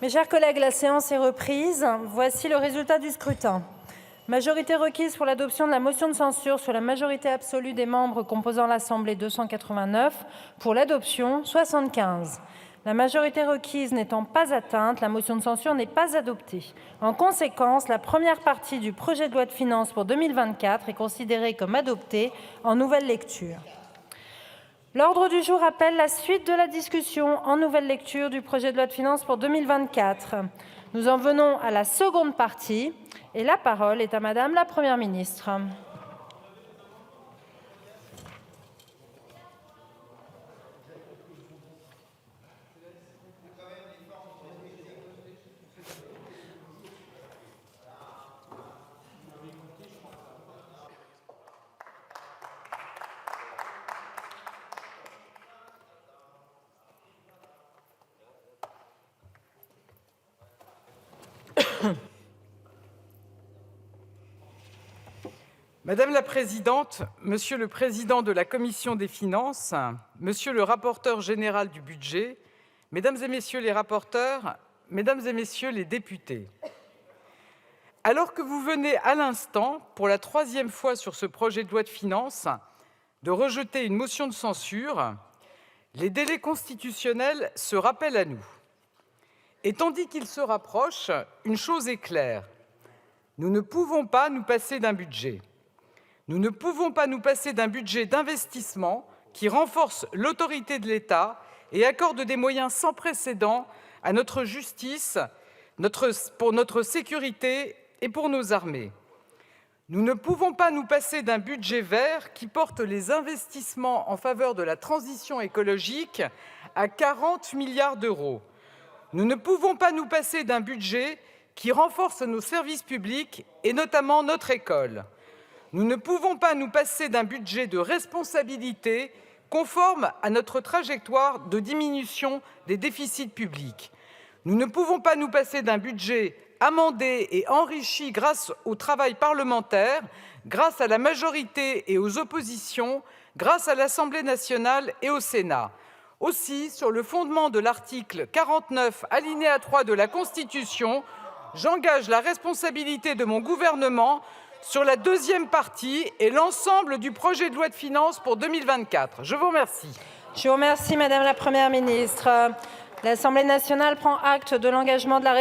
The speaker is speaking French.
Mes chers collègues, la séance est reprise. Voici le résultat du scrutin. Majorité requise pour l'adoption de la motion de censure sur la majorité absolue des membres composant l'Assemblée 289. Pour l'adoption, 75. La majorité requise n'étant pas atteinte, la motion de censure n'est pas adoptée. En conséquence, la première partie du projet de loi de finances pour 2024 est considérée comme adoptée en nouvelle lecture. L'ordre du jour appelle la suite de la discussion en nouvelle lecture du projet de loi de finances pour 2024. Nous en venons à la seconde partie et la parole est à Madame la Première ministre. Madame la Présidente, Monsieur le Président de la Commission des finances, Monsieur le rapporteur général du budget, Mesdames et Messieurs les rapporteurs, Mesdames et Messieurs les députés. Alors que vous venez à l'instant, pour la troisième fois sur ce projet de loi de finances, de rejeter une motion de censure, les délais constitutionnels se rappellent à nous. Et tandis qu'ils se rapprochent, une chose est claire, nous ne pouvons pas nous passer d'un budget. Nous ne pouvons pas nous passer d'un budget d'investissement qui renforce l'autorité de l'État et accorde des moyens sans précédent à notre justice, pour notre sécurité et pour nos armées. Nous ne pouvons pas nous passer d'un budget vert qui porte les investissements en faveur de la transition écologique à 40 milliards d'euros. Nous ne pouvons pas nous passer d'un budget qui renforce nos services publics et notamment notre école. Nous ne pouvons pas nous passer d'un budget de responsabilité conforme à notre trajectoire de diminution des déficits publics. Nous ne pouvons pas nous passer d'un budget amendé et enrichi grâce au travail parlementaire, grâce à la majorité et aux oppositions, grâce à l'Assemblée nationale et au Sénat. Aussi, sur le fondement de l'article 49, alinéa 3 de la Constitution, j'engage la responsabilité de mon gouvernement sur la deuxième partie et l'ensemble du projet de loi de finances pour 2024. Je vous remercie. Je vous remercie, Madame la Première ministre. L'Assemblée nationale prend acte de l'engagement de la